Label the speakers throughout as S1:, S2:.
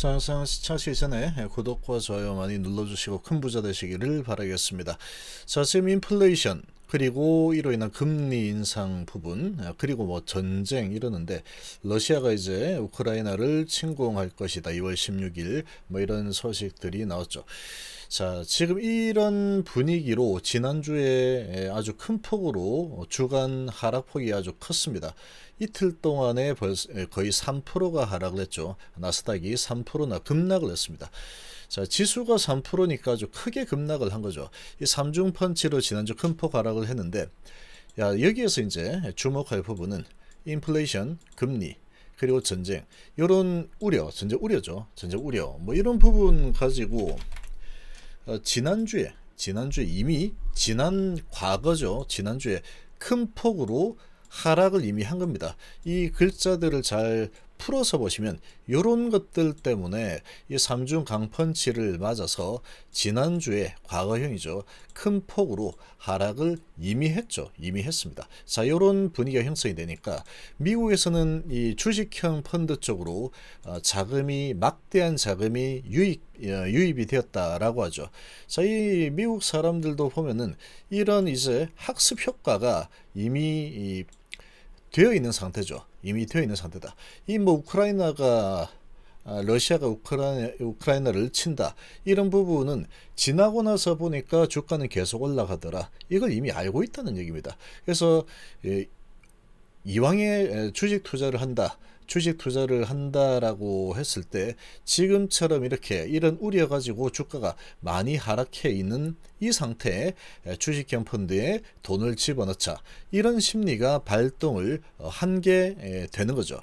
S1: 영상 시청하시기 전에 구독과 좋아요 많이 눌러주시고 큰 부자 되시기를 바라겠습니다. 자, 지금 인플레이션 그리고 이로 인한 금리 인상 부분 그리고 뭐 전쟁 이러는데 러시아가 이제 우크라이나를 침공할 것이다 2월 16일 뭐 이런 소식들이 나왔죠. 자, 지금 이런 분위기로 지난주에 아주 큰 폭으로 주간 하락폭이 아주 컸습니다. 이틀 동안에 거의 3%가 하락을 했죠. 나스닥이 3%나 급락을 했습니다. 자, 지수가 3%니까 아주 크게 급락을 한 거죠. 이 삼중 펀치로 지난주 큰 폭 하락을 했는데, 야, 여기에서 이제 주목할 부분은 인플레이션, 금리, 그리고 전쟁, 이런 우려, 전쟁 우려죠. 전쟁 우려, 뭐 이런 부분 가지고 지난주에 이미 지난 과거죠. 지난주에 큰 폭으로 하락을 이미 한 겁니다. 이 글자들을 잘 풀어서 보시면 이런 것들 때문에 이 삼중 강펀치를 맞아서 지난주에 과거형이죠. 큰 폭으로 하락을 이미 했죠. 이미 했습니다. 자, 이런 분위기가 형성이 되니까 미국에서는 이 주식형 펀드 쪽으로 자금이 막대한 자금이 유입이 되었다라고 하죠. 자, 이 미국 사람들도 보면은 이런 이제 학습 효과가 이미 되어 있는 상태죠. 이미 되어 있는 상태다. 이 뭐 우크라이나가 러시아가 우크라이나를 친다 이런 부분은 지나고 나서 보니까 주가는 계속 올라가더라. 이걸 이미 알고 있다는 얘기입니다. 그래서 이왕에 주식 투자를 한다라고 했을 때 지금처럼 이렇게 이런 우려 가지고 주가가 많이 하락해 있는 이 상태에 주식형 펀드에 돈을 집어넣자 이런 심리가 발동을 한 게 되는 거죠.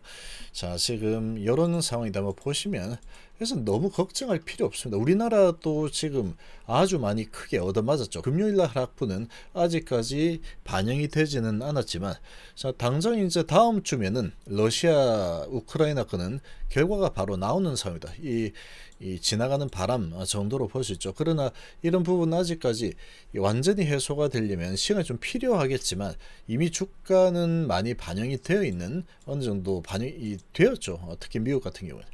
S1: 자, 지금 이런 상황이다 뭐 보시면 그래서 너무 걱정할 필요 없습니다. 우리나라도 지금 아주 많이 크게 얻어맞았죠. 금요일날 하락분은 아직까지 반영이 되지는 않았지만, 자, 당장 이제 다음 주면은 러시아 우크라이나 거는 결과가 바로 나오는 상황이다. 이 지나가는 바람 정도로 볼 수 있죠. 그러나 이런 부분은 아직까지 완전히 해소가 되려면 시간이 좀 필요하겠지만 이미 주가는 많이 반영이 되어 있는 어느 정도 반영이 되었죠. 특히 미국 같은 경우는.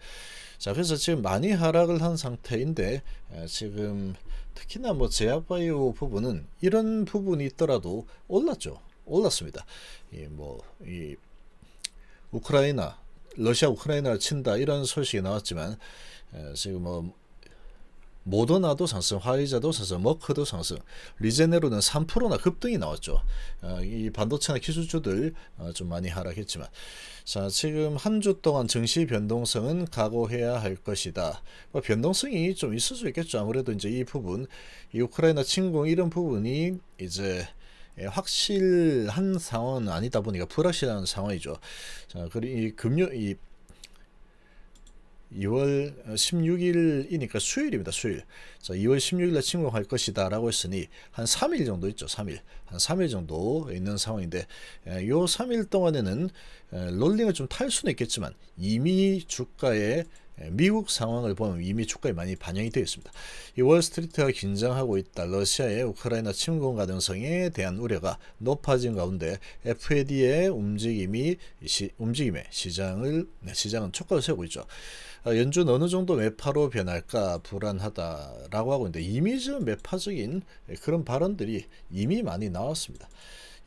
S1: 자, 그래서 지금 많이 하락을 한 상태인데 지금 특히나 뭐 제약바이오 부분은 이런 부분이 있더라도 올랐습니다. 이 러시아 우크라이나를 친다 이런 소식이 나왔지만 지금 뭐 모더나도 상승, 화이자도 상승, 머크도 상승, 리제네로는 3%나 급등이 나왔죠. 이 반도체나 기술주들 좀 많이 하락했지만, 자, 지금 한 주 동안 증시 변동성은 각오해야 할 것이다. 뭐 변동성이 좀 있을 수 있겠죠. 아무래도 이제 이 부분, 이 우크라이나 침공 이런 부분이 이제 확실한 상황은 아니다 보니까 불확실한 상황이죠. 자, 그리고 이 2월 16일이니까 수요일입니다. 수요일. 자, 2월 16일에 침공할 것이다 라고 했으니 한 3일 정도 있죠. 3일. 한 3일 정도 있는 상황인데 요 3일 동안에는 롤링을 좀 탈 수는 있겠지만 이미 주가에 미국 상황을 보면 이미 주가에 많이 반영이 되어 있습니다. 이 월스트리트가 긴장하고 있다. 러시아의 우크라이나 침공 가능성에 대한 우려가 높아진 가운데 FED의 움직임에 시장은 촉각을 세우고 있죠. 연준 어느 정도 매파로 변할까 불안하다라고 하고 있는데 이미 좀 매파적인 그런 발언들이 이미 많이 나왔습니다.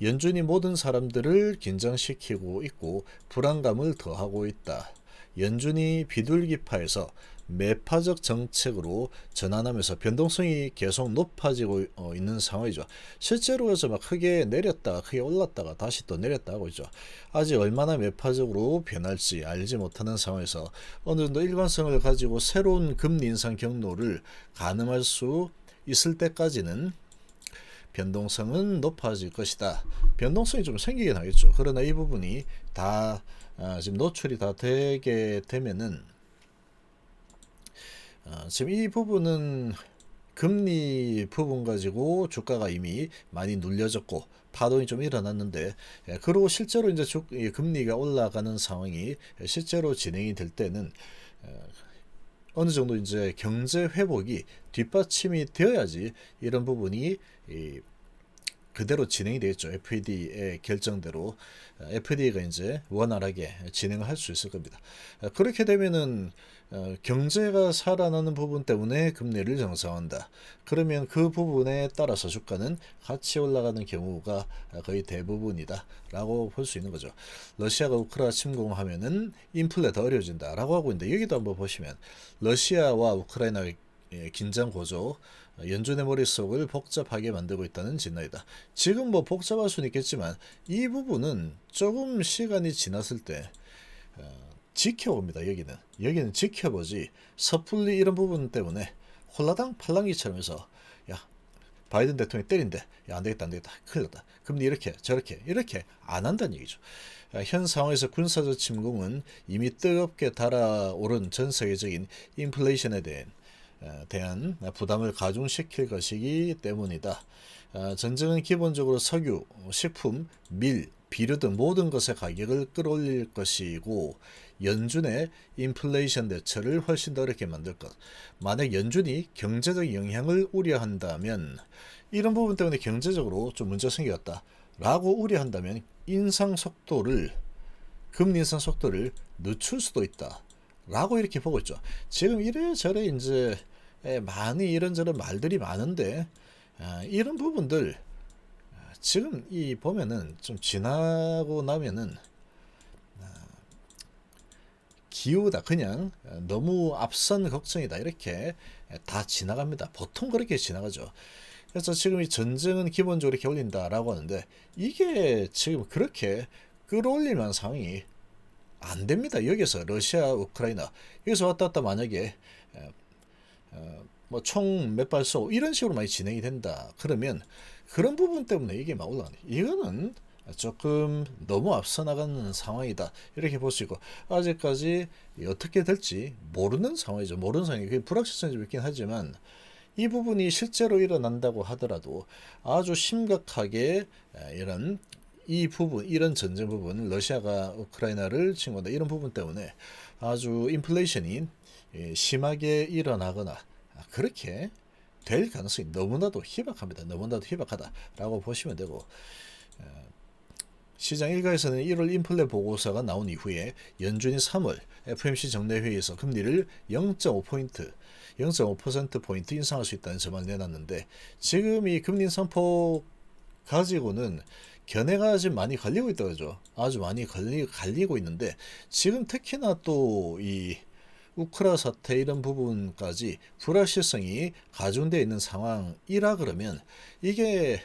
S1: 연준이 모든 사람들을 긴장시키고 있고 불안감을 더하고 있다. 연준이 비둘기파에서 매파적 정책으로 전환하면서 변동성이 계속 높아지고 있는 상황이죠. 실제로 해서 막 크게 내렸다가 크게 올랐다가 다시 또 내렸다 하고 있죠. 아직 얼마나 매파적으로 변할지 알지 못하는 상황에서 어느 정도 일관성을 가지고 새로운 금리 인상 경로를 가늠할 수 있을 때까지는 변동성은 높아질 것이다. 변동성이 좀 생기긴 하겠죠. 그러나 이 부분이 다 지금 노출이 다 되게 되면은 지금 이 부분은 금리 부분 가지고 주가가 이미 많이 눌려졌고 파동이 좀 일어났는데 그리고 실제로 이제 금리가 올라가는 상황이 실제로 진행이 될 때는 어느 정도 이제 경제 회복이 뒷받침이 되어야지 이런 부분이 그대로 진행이 되겠죠. FED의 결정대로 FED가 이제 원활하게 진행을 할 수 있을 겁니다. 그렇게 되면은 경제가 살아나는 부분 때문에 금리를 정상화한다. 그러면 그 부분에 따라서 주가는 같이 올라가는 경우가 거의 대부분이다 라고 볼 수 있는 거죠. 러시아가 우크라이나 침공하면은 인플레 더 어려워진다 라고 하고 있는데, 여기도 한번 보시면 러시아와 우크라이나의 긴장 고조, 연준의 머릿속을 복잡하게 만들고 있다는 진단이다. 지금 뭐 복잡할 수는 있겠지만 이 부분은 조금 시간이 지났을 때 지켜봅니다. 여기는 지켜보지, 섣불리 이런 부분 때문에 홀라당 팔랑기처럼 해서 야 바이든 대통령이 때린대, 야 안되겠다 큰일 났다, 금리 이렇게 저렇게 이렇게 안 한다는 얘기죠. 현 상황에서 군사적 침공은 이미 뜨겁게 달아오른 전 세계적인 인플레이션에 대한 부담을 가중시킬 것이기 때문이다. 전쟁은 기본적으로 석유, 식품, 밀, 비료 등 모든 것의 가격을 끌어올릴 것이고, 연준의 인플레이션 대처를 훨씬 더 어렵게 만들 것. 만약 연준이 경제적 영향을 우려한다면, 이런 부분 때문에 경제적으로 좀 문제가 생겼다 라고 우려한다면 금리 인상 속도를 늦출 수도 있다 라고 이렇게 보고 있죠. 지금 이래저래 이제 많이 이런저런 말들이 많은데, 이런 부분들 지금 이 보면은 좀 지나고 나면은 기우다, 그냥 너무 앞선 걱정이다, 이렇게 다 지나갑니다. 보통 그렇게 지나가죠. 그래서 지금 이 전쟁은 기본적으로 이렇게 올린다라고 하는데, 이게 지금 그렇게 끌어올릴 만한 상황이 안 됩니다. 여기서 러시아, 우크라이나 여기서 왔다 갔다 만약에 뭐 총 몇 발 쏘고 이런 식으로 많이 진행이 된다. 그러면 그런 부분 때문에 이게 막 올라가네. 이거는 조금 너무 앞서 나가는 상황이다, 이렇게 볼 수 있고, 아직까지 어떻게 될지 모르는 상황이죠. 모르는 상황이 불확실성이 좀 있긴 하지만, 이 부분이 실제로 일어난다고 하더라도 아주 심각하게 이런 전쟁 부분, 러시아가 우크라이나를 침공한다, 이런 부분 때문에 아주 인플레이션이 심하게 일어나거나 그렇게 될 가능성이 너무나도 희박합니다. 너무나도 희박하다라고 보시면 되고, 시장 일가에서는 1월 인플레 보고서가 나온 이후에 연준이 3월 FOMC 정례회의에서 금리를 0.5포인트 0.5%포인트 인상할 수 있다는 전망을 내놨는데, 지금 이 금리 인상폭 가지고는 견해가 지금 많이 갈리고 있다고 하죠. 아주 많이 갈리고 있는데, 지금 특히나 또 이 우크라 사태 이런 부분까지 불확실성이 가중되어 있는 상황이라 그러면, 이게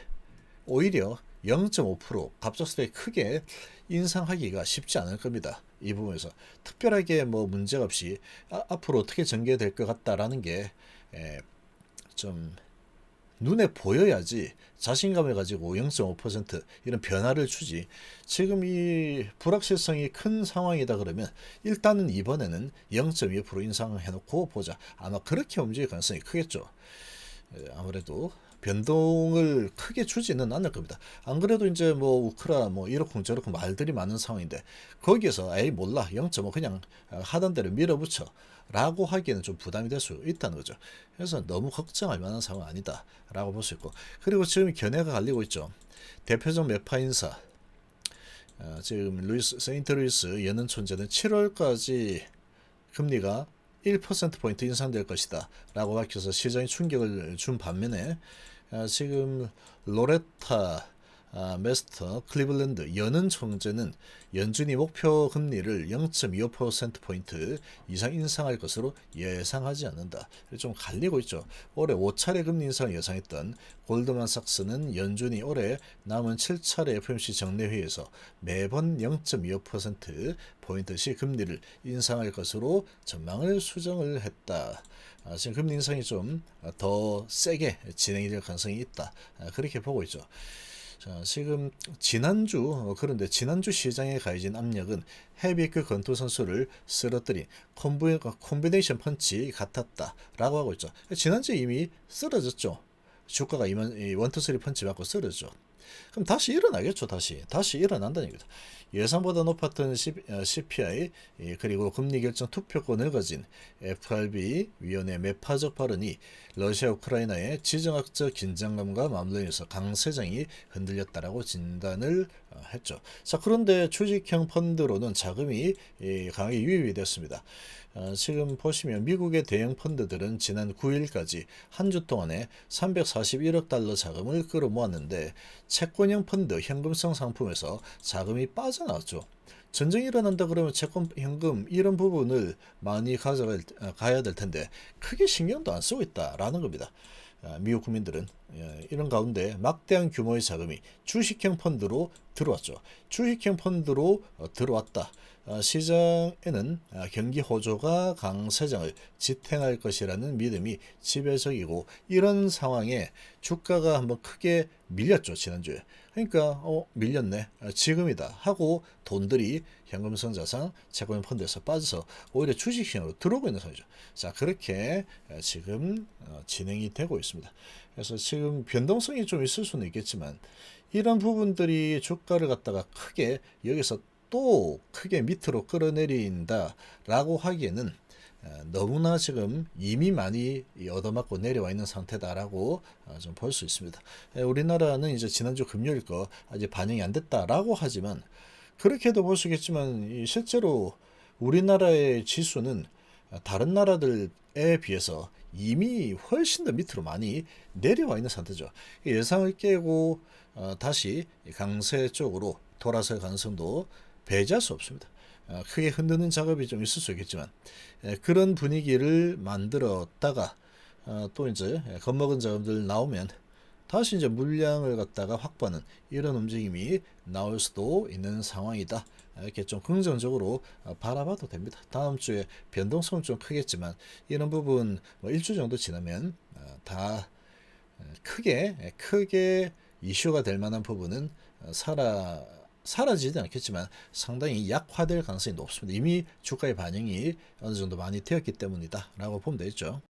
S1: 오히려 0.5% 갑작스레 크게 인상하기가 쉽지 않을 겁니다. 이 부분에서 특별하게 뭐 문제가 없이 앞으로 어떻게 전개될 것 같다라는 게 좀 눈에 보여야지 자신감을 가지고 0.5% 이런 변화를 주지, 지금 이 불확실성이 큰 상황이다 그러면 일단은 이번에는 0.2% 인상해놓고 보자, 아마 그렇게 움직일 가능성이 크겠죠. 아무래도 변동을 크게 주지는 않을 겁니다. 안 그래도 이제 뭐 우크라 뭐 이렇고 저렇고 말들이 많은 상황인데, 거기에서 에이 몰라 0.5 그냥 하던 대로 밀어붙여 라고 하기에는 좀 부담이 될 수 있다는 거죠. 그래서 너무 걱정할 만한 상황은 아니다 라고 볼 수 있고, 그리고 지금 견해가 갈리고 있죠. 대표적 매파 인사, 지금 세인트 루이스 연은 총재는 7월까지 금리가 1%포인트 인상될 것이다 라고 밝혀서 시장에 충격을 준 반면에, 지금 로레타 메스터 클리블랜드 연은 총재는 연준이 목표 금리를 0.25%포인트 이상 인상할 것으로 예상하지 않는다. 좀 갈리고 있죠. 올해 5차례 금리 인상을 예상했던 골드만삭스는 연준이 올해 남은 7차례 FOMC 정례회의에서 매번 0.25%포인트씩 금리를 인상할 것으로 전망을 수정을 했다. 지금 금리 인상이 좀 더 세게 진행이 될 가능성이 있다, 그렇게 보고 있죠. 자, 지금 그런데 지난주 시장에 가해진 압력은 헤비급 권투 선수를 쓰러뜨린 콤비네이션 펀치 같았다 라고 하고 있죠. 지난주에 이미 쓰러졌죠. 주가가 1, 2, 3 펀치 맞고 쓰러졌죠. 그럼 다시 일어나겠죠. 다시 일어난다는 얘기다. 예상보다 높았던 CPI 그리고 금리 결정 투표권을 가진 FRB 위원회 매파적 발언이 러시아 우크라이나의 지정학적 긴장감과 맞물리면서 강세장이 흔들렸다라고 진단을 했죠. 자, 그런데 주식형 펀드로는 자금이 강하게 유입이 됐습니다. 지금 보시면 미국의 대형 펀드들은 지난 9일까지 한 주 동안에 341억 달러 자금을 끌어모았는데 채권형 펀드 현금성 상품에서 자금이 빠져나왔죠. 전쟁이 일어난다 그러면 채권, 현금 이런 부분을 많이 가야 될 텐데 크게 신경도 안 쓰고 있다라는 겁니다. 미국 국민들은 이런 가운데 막대한 규모의 자금이 주식형 펀드로 들어왔죠. 주식형 펀드로 들어왔다. 시장에는 경기 호조가 강세장을 지탱할 것이라는 믿음이 지배적이고 이런 상황에 주가가 한번 크게 밀렸죠. 지난주에. 그러니까 밀렸네. 지금이다 하고 돈들이 현금성 자산, 채권 펀드에서 빠져서 오히려 주식시장으로 들어오고 있는 상황이죠. 자, 그렇게 지금 진행이 되고 있습니다. 그래서 지금 변동성이 좀 있을 수는 있겠지만 이런 부분들이 주가를 갖다가 크게 여기서 또 크게 밑으로 끌어내린다라고 하기에는 너무나 지금 이미 많이 얻어맞고 내려와 있는 상태다라고 좀 볼 수 있습니다. 우리나라는 이제 지난주 금요일 거 아직 반영이 안 됐다라고 하지만 그렇게도 볼 수 있겠지만 실제로 우리나라의 지수는 다른 나라들에 비해서 이미 훨씬 더 밑으로 많이 내려와 있는 상태죠. 예상을 깨고 다시 강세 쪽으로 돌아설 가능성도 배제할 수 없습니다. 크게 흔드는 작업이 좀 있을 수 있겠지만 그런 분위기를 만들었다가 또 이제 겁먹은 자금들 나오면 다시 이제 물량을 갖다가 확보하는 이런 움직임이 나올 수도 있는 상황이다. 이렇게 좀 긍정적으로 바라봐도 됩니다. 다음 주에 변동성은 좀 크겠지만 이런 부분 뭐 일주 정도 지나면 다 크게 이슈가 될 만한 부분은 사라지지 않겠지만 상당히 약화될 가능성이 높습니다. 이미 주가의 반영이 어느 정도 많이 되었기 때문이다 라고 보면 되겠죠.